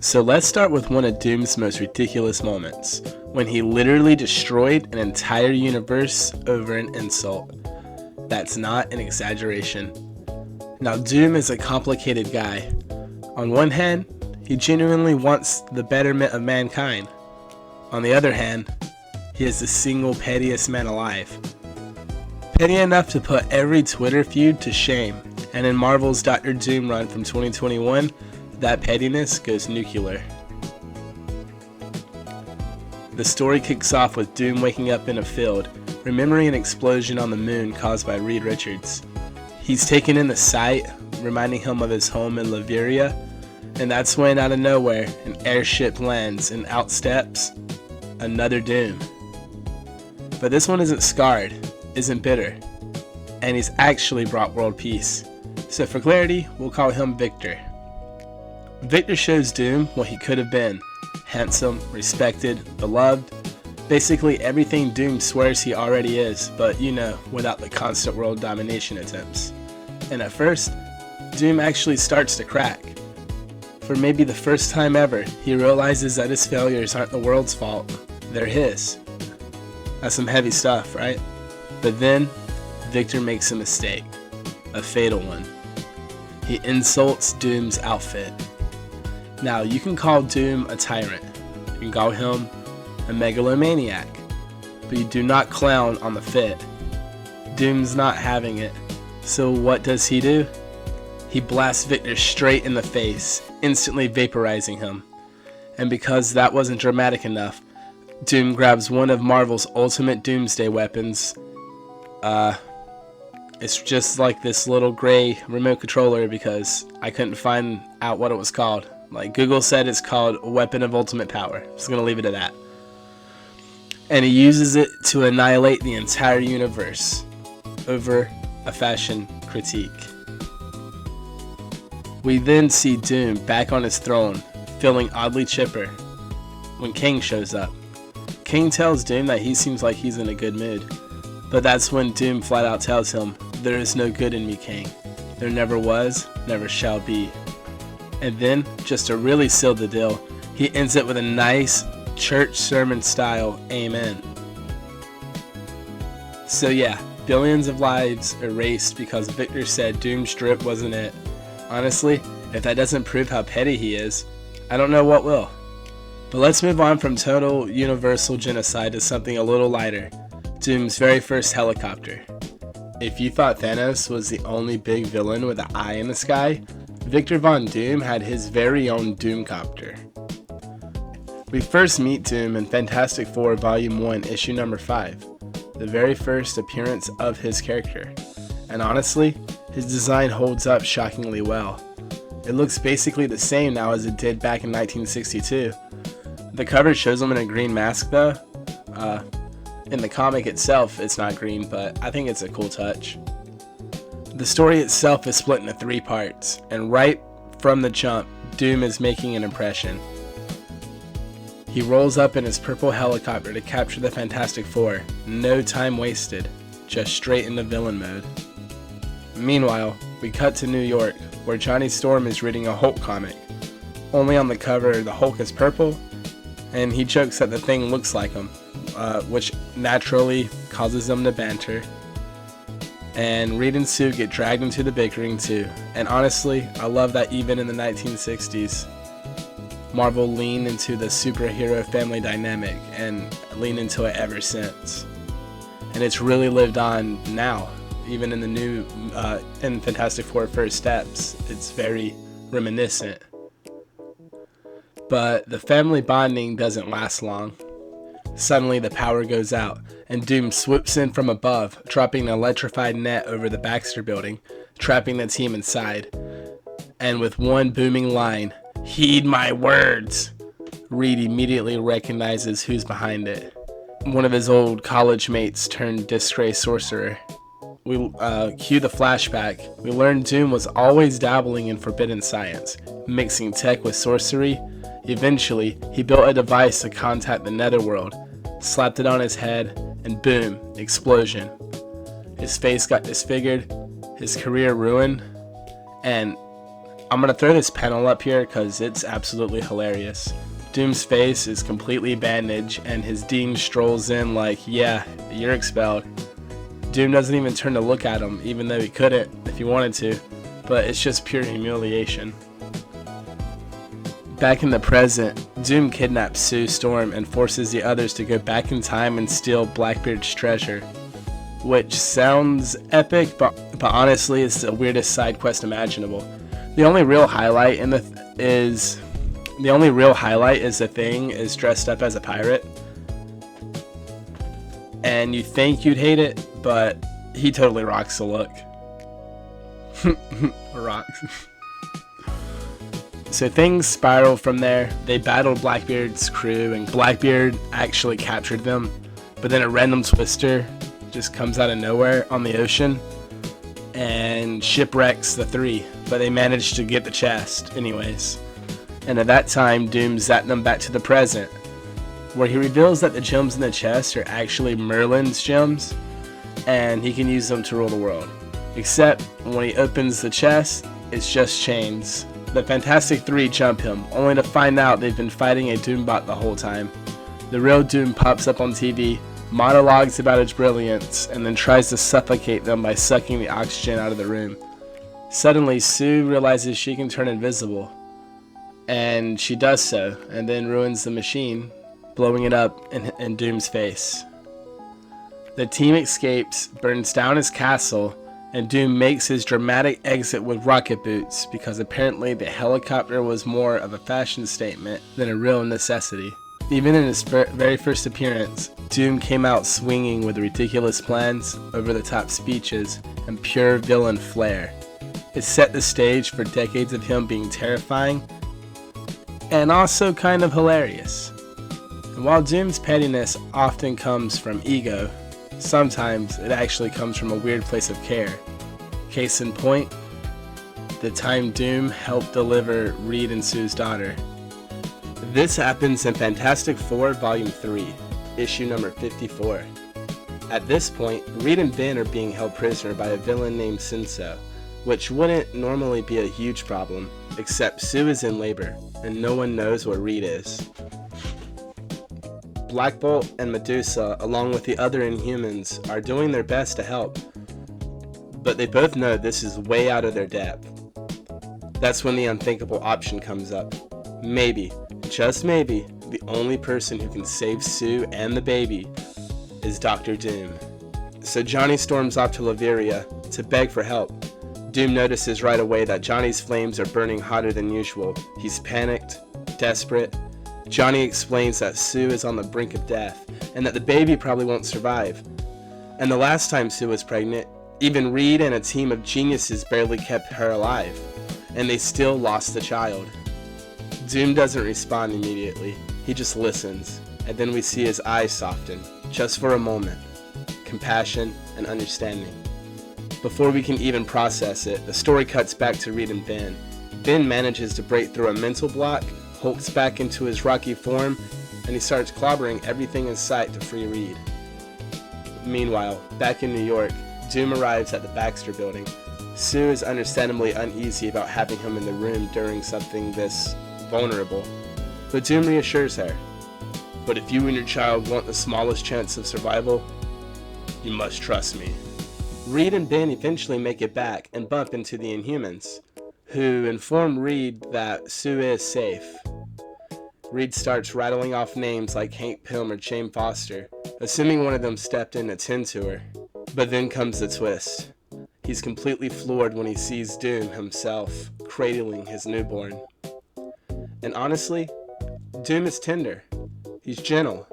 So let's start with one of Doom's most ridiculous moments, when he literally destroyed an entire universe over an insult. That's not an exaggeration. Now, Doom is a complicated guy. On one hand, he genuinely wants the betterment of mankind. On the other hand, he is the single pettiest man alive. Petty enough to put every Twitter feud to shame, and in Marvel's Dr. Doom run from 2021, that pettiness goes nuclear. The story kicks off with Doom waking up in a field, remembering an explosion on the moon caused by Reed Richards. He's taken in the sight, reminding him of his home in Latveria, and that's when out of nowhere, an airship lands and out steps another Doom. But this one isn't scarred, isn't bitter, and he's actually brought world peace. So for clarity, we'll call him Victor. Victor shows Doom what he could have been: handsome, respected, beloved, basically everything Doom swears he already is, but without the constant world domination attempts. And at first, Doom actually starts to crack. For maybe the first time ever, he realizes that his failures aren't the world's fault, they're his. That's some heavy stuff, right? But then, Victor makes a mistake, a fatal one. He insults Doom's outfit. Now, you can call Doom a tyrant, you can call him a megalomaniac, but you do not clown on the fit. Doom's not having it, so what does he do? He blasts Victor straight in the face, instantly vaporizing him. And because that wasn't dramatic enough, Doom grabs one of Marvel's ultimate doomsday weapons. It's just like this little gray remote controller because I couldn't find out what it was called. Like Google said, it's called a weapon of ultimate power. Just gonna leave it at that. And he uses it to annihilate the entire universe over a fashion critique. We then see Doom back on his throne, feeling oddly chipper, when King shows up. King tells Doom that he seems like he's in a good mood, but that's when Doom flat out tells him, "There is no good in me, King. There never was, never shall be." And then, just to really seal the deal, he ends it with a nice church sermon style amen. So yeah, billions of lives erased because Victor said Doom's drip wasn't it. Honestly, if that doesn't prove how petty he is, I don't know what will. But let's move on from total universal genocide to something a little lighter: Doom's very first helicopter. If you thought Thanos was the only big villain with an eye in the sky, Victor Von Doom had his very own Doomcopter. We first meet Doom in Fantastic Four Volume 1, Issue number 5, the very first appearance of his character. And honestly, his design holds up shockingly well. It looks basically the same now as it did back in 1962. The cover shows him in a green mask though. In the comic itself, it's not green, but I think it's a cool touch. The story itself is split into 3 parts, and right from the jump, Doom is making an impression. He rolls up in his purple helicopter to capture the Fantastic Four. No time wasted, just straight into villain mode. Meanwhile, we cut to New York, where Johnny Storm is reading a Hulk comic. Only on the cover, the Hulk is purple, and he jokes that the thing looks like him, which naturally causes them to banter. And Reed and Sue get dragged into the bickering too. And honestly, I love that even in the 1960s, Marvel leaned into the superhero family dynamic and leaned into it ever since. And it's really lived on now, even in the new, in Fantastic Four First Steps. It's very reminiscent. But the family bonding doesn't last long. Suddenly the power goes out, and Doom swoops in from above, dropping an electrified net over the Baxter building, trapping the team inside. And with one booming line, "Heed my words," Reed immediately recognizes who's behind it. One of his old college mates turned disgraced sorcerer. We cue the flashback. We learn Doom was always dabbling in forbidden science, mixing tech with sorcery. Eventually, he built a device to contact the netherworld, slapped it on his head, and boom, explosion. His face got disfigured, his career ruined, and I'm gonna throw this panel up here because it's absolutely hilarious. Doom's face is completely bandaged and his dean strolls in like, yeah, you're expelled. Doom doesn't even turn to look at him, even though he couldn't if he wanted to, but it's just pure humiliation. Back in the present, Doom kidnaps Sue Storm and forces the others to go back in time and steal Blackbeard's treasure, which sounds epic, but honestly it's the weirdest side quest imaginable. The only real highlight is the Thing is dressed up as a pirate, and you think you'd hate it, but he totally rocks the look. Rocks. So things spiral from there. They battle Blackbeard's crew, and Blackbeard actually captured them, but then a random twister just comes out of nowhere on the ocean and shipwrecks the three, but they managed to get the chest anyways. And at that time, Doom zapped them back to the present, where he reveals that the gems in the chest are actually Merlin's gems, and he can use them to rule the world. Except when he opens the chest, it's just chains. The Fantastic Three jump him, only to find out they've been fighting a Doombot the whole time. The real Doom pops up on TV, monologues about its brilliance, and then tries to suffocate them by sucking the oxygen out of the room. Suddenly, Sue realizes she can turn invisible, and she does so, and then ruins the machine, blowing it up in Doom's face. The team escapes, burns down his castle, and Doom makes his dramatic exit with rocket boots because apparently the helicopter was more of a fashion statement than a real necessity. Even in his very first appearance, Doom came out swinging with ridiculous plans, over-the-top speeches, and pure villain flair. It set the stage for decades of him being terrifying and also kind of hilarious. And while Doom's pettiness often comes from ego, sometimes it actually comes from a weird place of care. Case in point, the time Doom helped deliver Reed and Sue's daughter. This happens in Fantastic Four Volume 3, issue number 54. At this point, Reed and Ben are being held prisoner by a villain named Sinso, which wouldn't normally be a huge problem, except Sue is in labor, and no one knows what Reed is. Black Bolt and Medusa, along with the other Inhumans, are doing their best to help, but they both know this is way out of their depth. That's when the unthinkable option comes up. Maybe, just maybe, the only person who can save Sue and the baby is Dr. Doom. So Johnny storms off to Latveria to beg for help. Doom notices right away that Johnny's flames are burning hotter than usual. He's panicked, desperate. Johnny explains that Sue is on the brink of death, and that the baby probably won't survive. And the last time Sue was pregnant, even Reed and a team of geniuses barely kept her alive, and they still lost the child. Doom doesn't respond immediately, he just listens, and then we see his eyes soften, just for a moment. Compassion and understanding. Before we can even process it, the story cuts back to Reed and Ben. Ben manages to break through a mental block, hulks back into his rocky form, and he starts clobbering everything in sight to free Reed. Meanwhile, back in New York, Doom arrives at the Baxter building. Sue is understandably uneasy about having him in the room during something this vulnerable, but Doom reassures her. But if you and your child want the smallest chance of survival, you must trust me. Reed and Ben eventually make it back and bump into the Inhumans, who inform Reed that Sue is safe. Reed starts rattling off names like Hank Pym or Jane Foster, assuming one of them stepped in to tend to her. But then comes the twist. He's completely floored when he sees Doom himself cradling his newborn. And honestly, Doom is tender. He's gentle.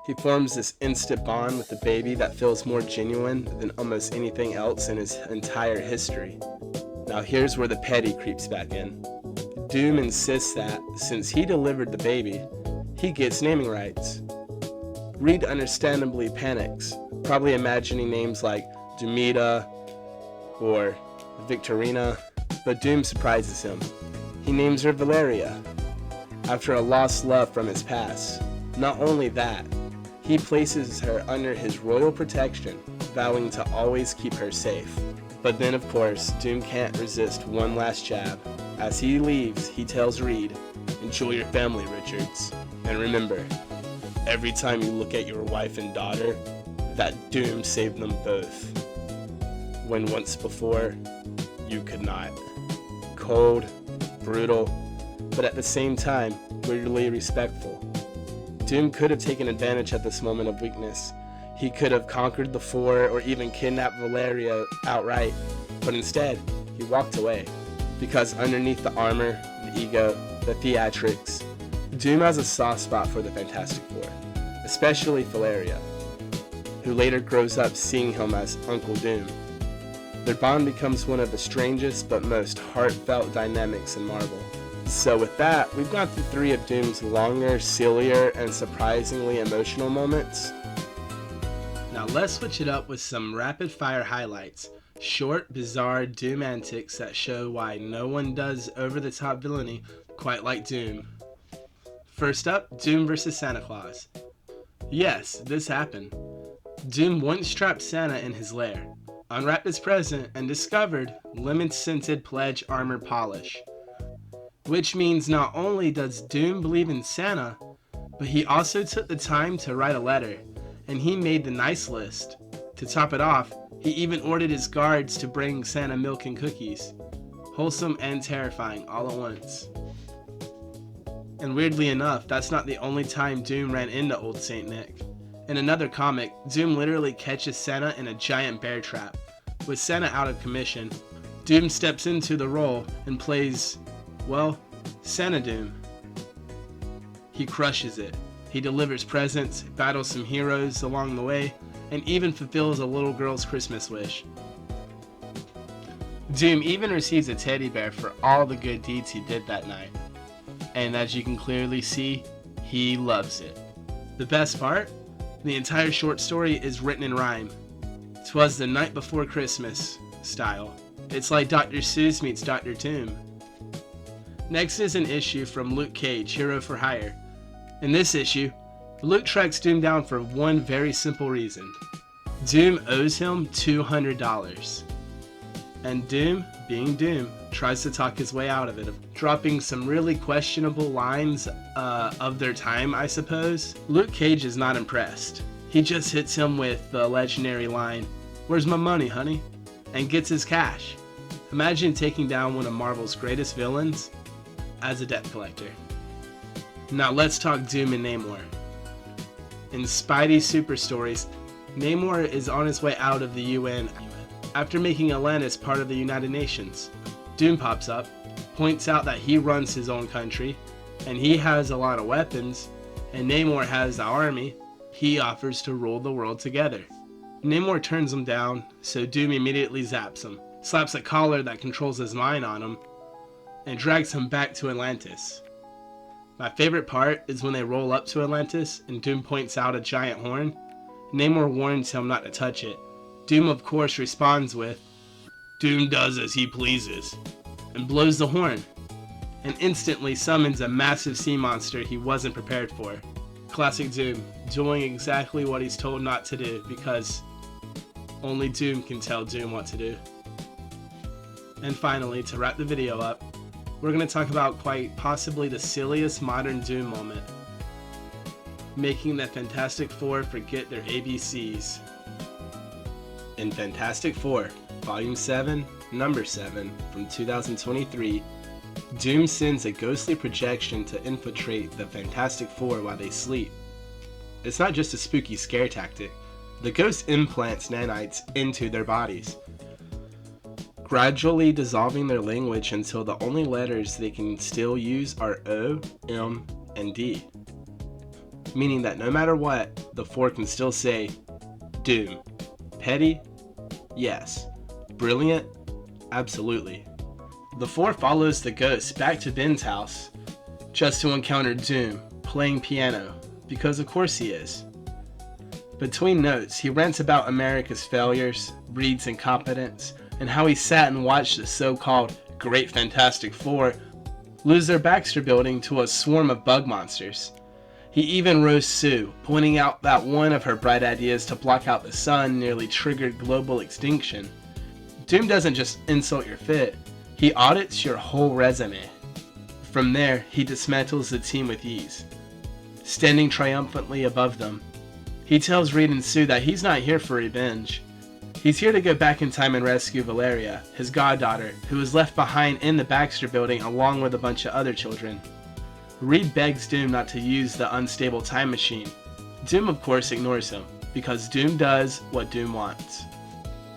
He forms this instant bond with the baby that feels more genuine than almost anything else in his entire history. Now here's where the petty creeps back in. Doom insists that, since he delivered the baby, he gets naming rights. Reed understandably panics, probably imagining names like Dumita or Victorina, but Doom surprises him. He names her Valeria, after a lost love from his past. Not only that, he places her under his royal protection, vowing to always keep her safe. But then, of course, Doom can't resist one last jab. As he leaves, he tells Reed, "Enjoy your family, Richards. And remember, every time you look at your wife and daughter, that Doom saved them both. When once before, you could not." Cold, brutal, but at the same time, weirdly respectful. Doom could have taken advantage at this moment of weakness. He could have conquered the Four or even kidnapped Valeria outright, but instead, he walked away. Because underneath the armor, the ego, the theatrics, Doom has a soft spot for the Fantastic Four, especially Valeria, who later grows up seeing him as Uncle Doom. Their bond becomes one of the strangest but most heartfelt dynamics in Marvel. So with that, we've gone through 3 of Doom's longer, sillier, and surprisingly emotional moments. Now let's switch it up with some rapid fire highlights. Short, bizarre Doom antics that show why no one does over-the-top villainy quite like Doom. First up, Doom vs. Santa Claus. Yes, this happened. Doom once trapped Santa in his lair, unwrapped his present, and discovered lemon-scented pledge armor polish. Which means not only does Doom believe in Santa, but he also took the time to write a letter, and he made the nice list. To top it off, he even ordered his guards to bring Santa milk and cookies. Wholesome and terrifying all at once. And weirdly enough, that's not the only time Doom ran into old Saint Nick. In another comic, Doom literally catches Santa in a giant bear trap. With Santa out of commission, Doom steps into the role and plays, well, Santa Doom. He crushes it. He delivers presents, battles some heroes along the way, and even fulfills a little girl's Christmas wish. Doom even receives a teddy bear for all the good deeds he did that night. And as you can clearly see, he loves it. The best part? The entire short story is written in rhyme. 'Twas the night before Christmas style. It's like Dr. Suess meets Dr. Doom. Next is an issue from Luke Cage, Hero for Hire. In this issue, Luke tracks Doom down for one very simple reason. Doom owes him $200. And Doom, being Doom, tries to talk his way out of it, dropping some really questionable lines of their time, I suppose. Luke Cage is not impressed. He just hits him with the legendary line, "Where's my money, honey?" and gets his cash. Imagine taking down one of Marvel's greatest villains as a debt collector. Now let's talk Doom and Namor. In Spidey Super Stories, Namor is on his way out of the UN after making Atlantis part of the United Nations. Doom pops up, points out that he runs his own country, and he has a lot of weapons, and Namor has the army. He offers to rule the world together. Namor turns him down, so Doom immediately zaps him, slaps a collar that controls his mind on him, and drags him back to Atlantis. My favorite part is when they roll up to Atlantis and Doom points out a giant horn. Namor warns him not to touch it. Doom of course responds with, "Doom does as he pleases," and blows the horn, and instantly summons a massive sea monster he wasn't prepared for. Classic Doom, doing exactly what he's told not to do, because only Doom can tell Doom what to do. And finally, to wrap the video up, we're going to talk about quite possibly the silliest modern Doom moment. Making the Fantastic Four forget their ABCs. In Fantastic Four, Volume 7, Number 7, from 2023, Doom sends a ghostly projection to infiltrate the Fantastic Four while they sleep. It's not just a spooky scare tactic. The ghost implants nanites into their bodies, gradually dissolving their language until the only letters they can still use are O, M, and D. Meaning that no matter what, the Four can still say, Doom. Petty? Yes. Brilliant? Absolutely. The Four follows the ghost back to Ben's house, just to encounter Doom, playing piano, because of course he is. Between notes, he rants about America's failures, Reed's incompetence, and how he sat and watched the so-called Great Fantastic Four lose their Baxter building to a swarm of bug monsters. He even roasts Sue, pointing out that one of her bright ideas to block out the sun nearly triggered global extinction. Doom doesn't just insult your fit, He audits your whole resume. From there, he dismantles the team with ease. Standing triumphantly above them, he tells Reed and Sue that he's not here for revenge. He's here to go back in time and rescue Valeria, his goddaughter, who was left behind in the Baxter building along with a bunch of other children. Reed begs Doom not to use the unstable time machine. Doom of course ignores him, because Doom does what Doom wants.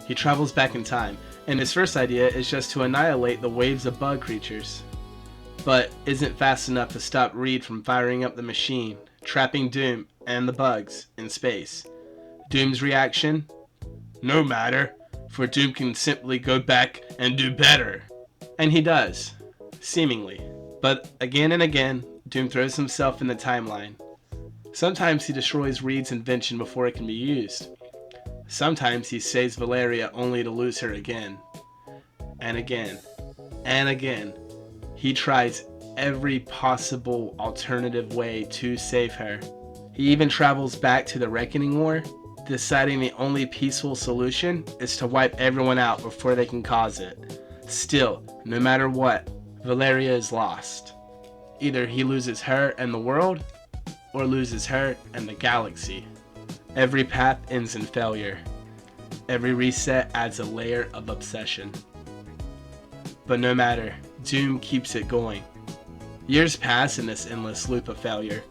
He travels back in time, and his first idea is just to annihilate the waves of bug creatures, but isn't fast enough to stop Reed from firing up the machine, trapping Doom and the bugs in space. Doom's reaction? No matter, for Doom can simply go back and do better. And he does, seemingly. But again and again, Doom throws himself in the timeline. Sometimes he destroys Reed's invention before it can be used. Sometimes he saves Valeria only to lose her again. And again. And again. He tries every possible alternative way to save her. He even travels back to the Reckoning War, deciding the only peaceful solution is to wipe everyone out before they can cause it. Still, no matter what, Valeria is lost. Either he loses her and the world, or loses her and the galaxy. Every path ends in failure. Every reset adds a layer of obsession. But no matter, Doom keeps it going. Years pass in this endless loop of failure,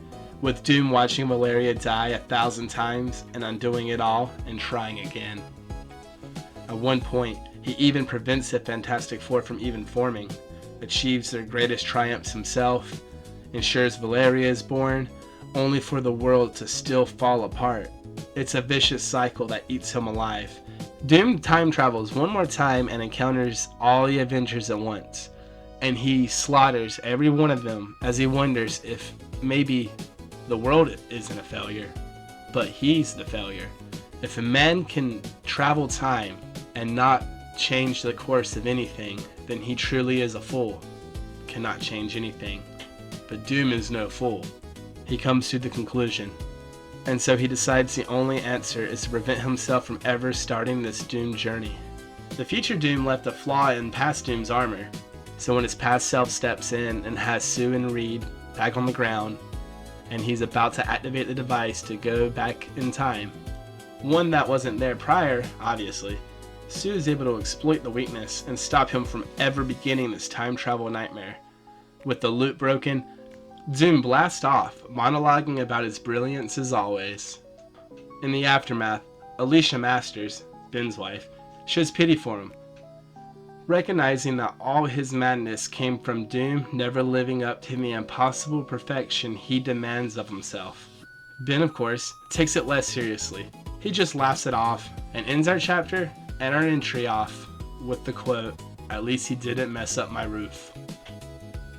with Doom watching Valeria die 1,000 times and undoing it all and trying again. At one point, he even prevents the Fantastic Four from even forming, achieves their greatest triumphs himself, ensures Valeria is born, only for the world to still fall apart. It's a vicious cycle that eats him alive. Doom time travels one more time and encounters all the Avengers at once, and he slaughters every one of them as he wonders if maybe the world isn't a failure, but he's the failure. If a man can travel time and not change the course of anything, then he truly is a fool, cannot change anything. But Doom is no fool. He comes to the conclusion. And so he decides the only answer is to prevent himself from ever starting this Doom journey. The future Doom left a flaw in past Doom's armor, so when his past self steps in and has Sue and Reed back on the ground, and he's about to activate the device to go back in time, one that wasn't there prior, obviously, Sue is able to exploit the weakness and stop him from ever beginning this time travel nightmare. With the loop broken, Doom blasts off, monologuing about his brilliance as always. In the aftermath, Alicia Masters, Ben's wife, shows pity for him, recognizing that all his madness came from Doom never living up to the impossible perfection he demands of himself. Ben, of course, takes it less seriously. He just laughs it off and ends our chapter and our entry off with the quote, "At least he didn't mess up my roof."